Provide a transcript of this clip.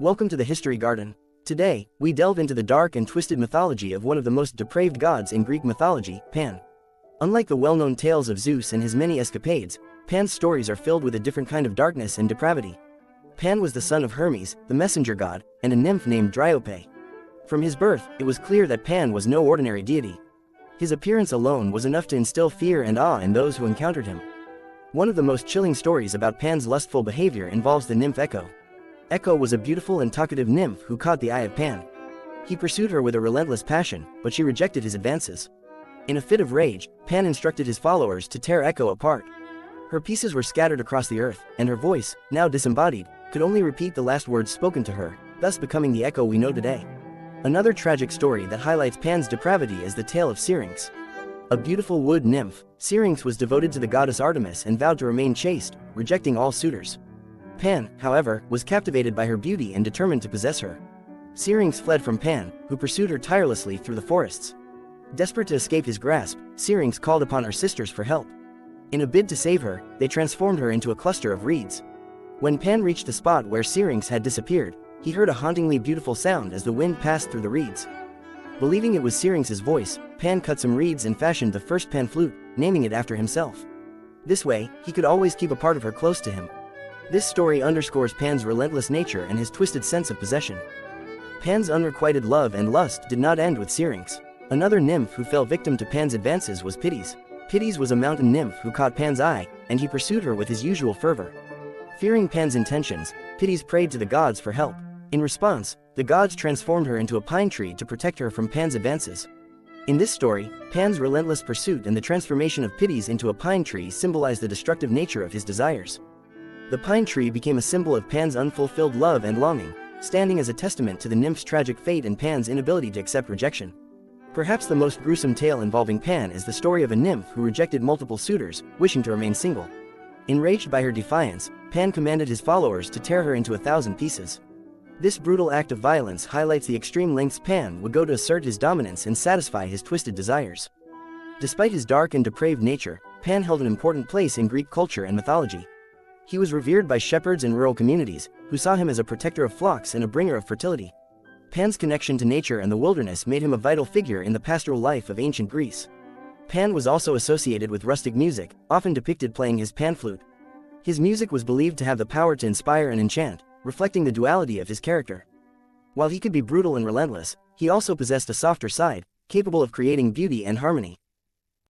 Welcome to the History Garden. Today, we delve into the dark and twisted mythology of one of the most depraved gods in Greek mythology, Pan. Unlike the well-known tales of Zeus and his many escapades, Pan's stories are filled with a different kind of darkness and depravity. Pan was the son of Hermes, the messenger god, and a nymph named Dryope. From his birth, it was clear that Pan was no ordinary deity. His appearance alone was enough to instill fear and awe in those who encountered him. One of the most chilling stories about Pan's lustful behavior involves the nymph Echo. Echo was a beautiful and talkative nymph who caught the eye of Pan. He pursued her with a relentless passion, but she rejected his advances. In a fit of rage, Pan instructed his followers to tear Echo apart. Her pieces were scattered across the earth, and her voice, now disembodied, could only repeat the last words spoken to her, thus becoming the Echo we know today. Another tragic story that highlights Pan's depravity is the tale of Syrinx. A beautiful wood nymph, Syrinx was devoted to the goddess Artemis and vowed to remain chaste, rejecting all suitors. Pan, however, was captivated by her beauty and determined to possess her. Syrinx fled from Pan, who pursued her tirelessly through the forests. Desperate to escape his grasp, Syrinx called upon her sisters for help. In a bid to save her, they transformed her into a cluster of reeds. When Pan reached the spot where Syrinx had disappeared, he heard a hauntingly beautiful sound as the wind passed through the reeds. Believing it was Syrinx's voice, Pan cut some reeds and fashioned the first pan flute, naming it after himself. This way, he could always keep a part of her close to him. This story underscores Pan's relentless nature and his twisted sense of possession. Pan's unrequited love and lust did not end with Syrinx. Another nymph who fell victim to Pan's advances was Pitys. Pitys was a mountain nymph who caught Pan's eye, and he pursued her with his usual fervor. Fearing Pan's intentions, Pitys prayed to the gods for help. In response, the gods transformed her into a pine tree to protect her from Pan's advances. In this story, Pan's relentless pursuit and the transformation of Pitys into a pine tree symbolize the destructive nature of his desires. The pine tree became a symbol of Pan's unfulfilled love and longing, standing as a testament to the nymph's tragic fate and Pan's inability to accept rejection. Perhaps the most gruesome tale involving Pan is the story of a nymph who rejected multiple suitors, wishing to remain single. Enraged by her defiance, Pan commanded his followers to tear her into 1,000 pieces. This brutal act of violence highlights the extreme lengths Pan would go to assert his dominance and satisfy his twisted desires. Despite his dark and depraved nature, Pan held an important place in Greek culture and mythology. He was revered by shepherds and rural communities, who saw him as a protector of flocks and a bringer of fertility. Pan's connection to nature and the wilderness made him a vital figure in the pastoral life of ancient Greece. Pan was also associated with rustic music, often depicted playing his pan flute. His music was believed to have the power to inspire and enchant, reflecting the duality of his character. While he could be brutal and relentless, he also possessed a softer side, capable of creating beauty and harmony.